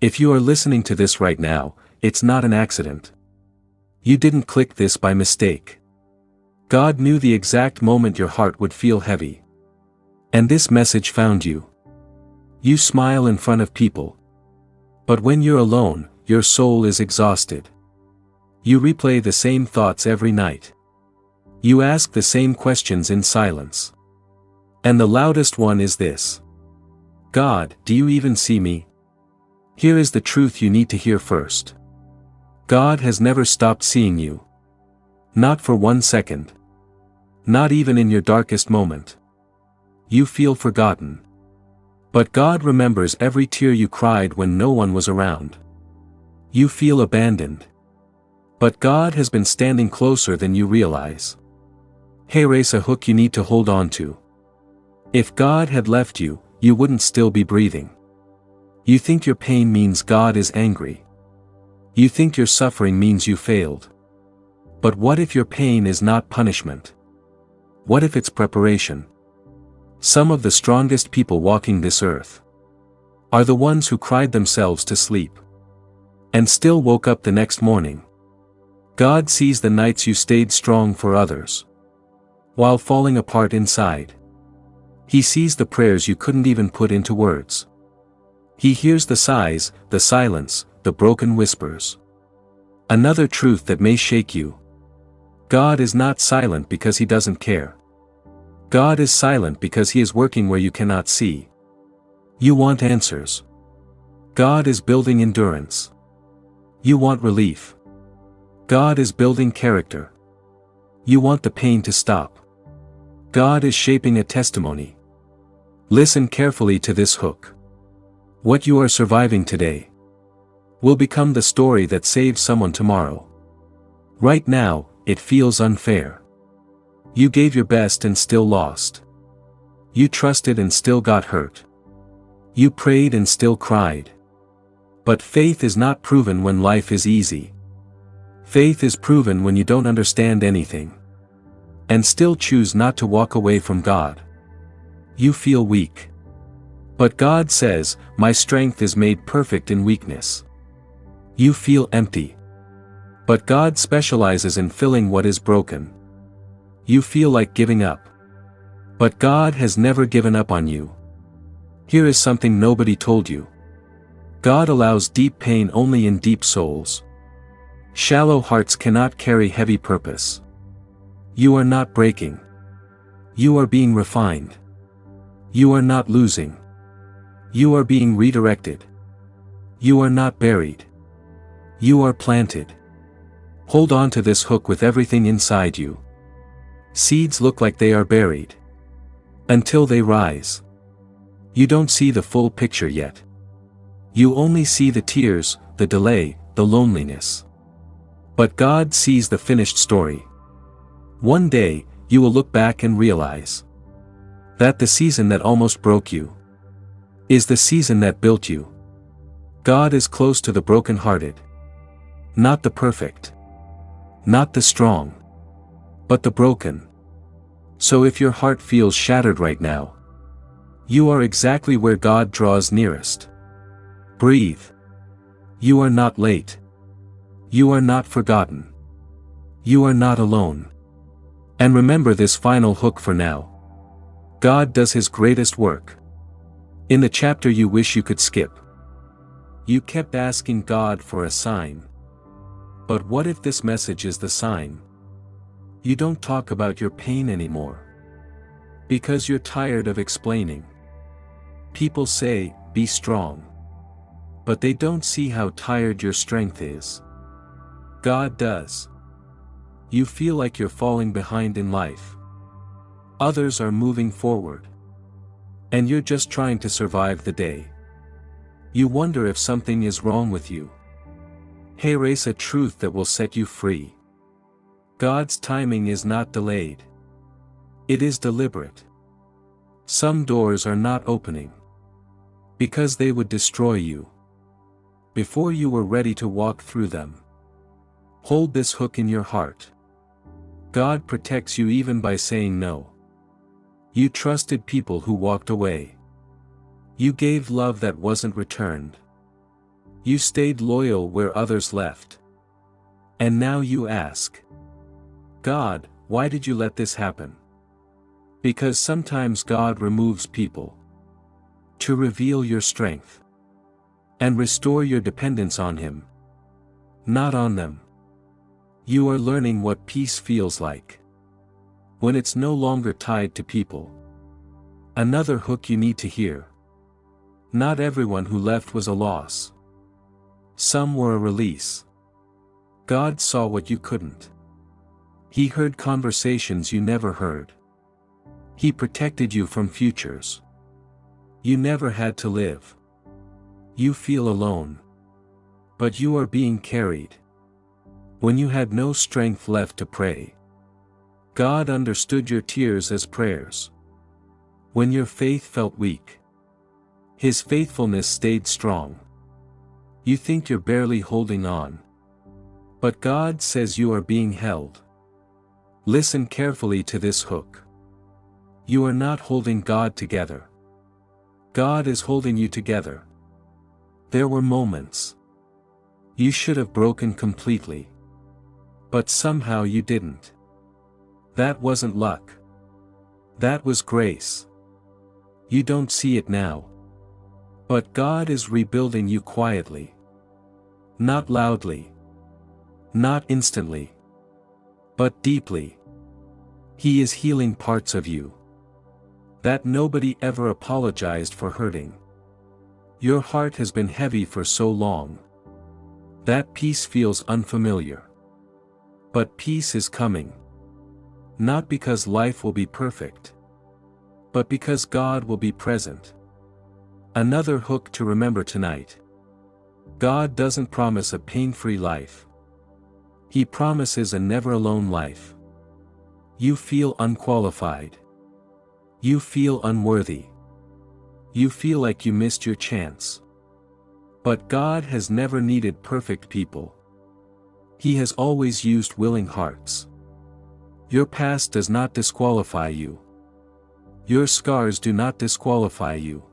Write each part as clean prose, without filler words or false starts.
If you are listening to this right now, it's not an accident. You didn't click this by mistake. God knew the exact moment your heart would feel heavy. And this message found you. You smile in front of people. But when you're alone, your soul is exhausted. You replay the same thoughts every night. You ask the same questions in silence. And the loudest one is this: God, do you even see me? Here is the truth you need to hear first. God has never stopped seeing you. Not for 1 second. Not even in your darkest moment. You feel forgotten. But God remembers every tear you cried when no one was around. You feel abandoned. But God has been standing closer than you realize. Here's a hook you need to hold on to. If God had left you, you wouldn't still be breathing. You think your pain means God is angry. You think your suffering means you failed. But what if your pain is not punishment? What if it's preparation? Some of the strongest people walking this earth are the ones who cried themselves to sleep and still woke up the next morning. God sees the nights you stayed strong for others while falling apart inside. He sees the prayers you couldn't even put into words. He hears the sighs, the silence, the broken whispers. Another truth that may shake you: God is not silent because He doesn't care. God is silent because He is working where you cannot see. You want answers. God is building endurance. You want relief. God is building character. You want the pain to stop. God is shaping a testimony. Listen carefully to this hook. What you are surviving today will become the story that saves someone tomorrow. Right now, it feels unfair. You gave your best and still lost. You trusted and still got hurt. You prayed and still cried. But faith is not proven when life is easy. Faith is proven when you don't understand anything and still choose not to walk away from God. You feel weak. But God says, "My strength is made perfect in weakness." You feel empty. But God specializes in filling what is broken. You feel like giving up. But God has never given up on you. Here is something nobody told you. God allows deep pain only in deep souls. Shallow hearts cannot carry heavy purpose. You are not breaking. You are being refined. You are not losing. You are being redirected. You are not buried. You are planted. Hold on to this hook with everything inside you. Seeds look like they are buried until they rise. You don't see the full picture yet. You only see the tears, the delay, the loneliness. But God sees the finished story. One day, you will look back and realize that the season that almost broke you is the season that built you. God is close to the brokenhearted. Not the perfect. Not the strong. But the broken. So if your heart feels shattered right now, you are exactly where God draws nearest. Breathe. You are not late. You are not forgotten. You are not alone. And remember this final hook for now. God does His greatest work in the chapter you wish you could skip. You kept asking God for a sign. But what if this message is the sign? You don't talk about your pain anymore because you're tired of explaining. People say, "Be strong." But they don't see how tired your strength is. God does. You feel like you're falling behind in life. Others are moving forward. And you're just trying to survive the day. You wonder if something is wrong with you. Here's a truth that will set you free. God's timing is not delayed. It is deliberate. Some doors are not opening because they would destroy you before you were ready to walk through them. Hold this hook in your heart. God protects you even by saying no. You trusted people who walked away. You gave love that wasn't returned. You stayed loyal where others left. And now you ask, God, why did you let this happen? Because sometimes God removes people to reveal your strength and restore your dependence on Him, not on them. You are learning what peace feels like when it's no longer tied to people. Another hook you need to hear. Not everyone who left was a loss. Some were a release. God saw what you couldn't. He heard conversations you never heard. He protected you from futures you never had to live. You feel alone, but you are being carried. When you had no strength left to pray, God understood your tears as prayers. When your faith felt weak, His faithfulness stayed strong. You think you're barely holding on, but God says you are being held. Listen carefully to this hook. You are not holding God together. God is holding you together. There were moments you should have broken completely, but somehow you didn't. That wasn't luck. That was grace. You don't see it now, but God is rebuilding you quietly. Not loudly. Not instantly. But deeply. He is healing parts of you that nobody ever apologized for hurting. Your heart has been heavy for so long. That peace feels unfamiliar. But peace is coming. Not because life will be perfect, but because God will be present. Another hook to remember tonight. God doesn't promise a pain-free life. He promises a never-alone life. You feel unqualified. You feel unworthy. You feel like you missed your chance. But God has never needed perfect people. He has always used willing hearts. Your past does not disqualify you. Your scars do not disqualify you.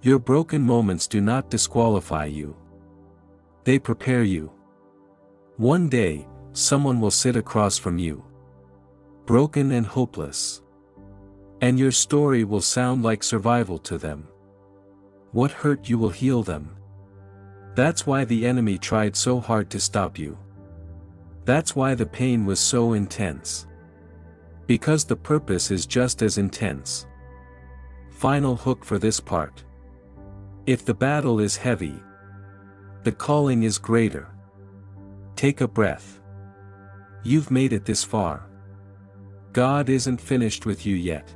Your broken moments do not disqualify you. They prepare you. One day, someone will sit across from you, broken and hopeless. And your story will sound like survival to them. What hurt you will heal them. That's why the enemy tried so hard to stop you. That's why the pain was so intense. Because the purpose is just as intense. Final hook for this part. If the battle is heavy, the calling is greater. Take a breath. You've made it this far. God isn't finished with you yet.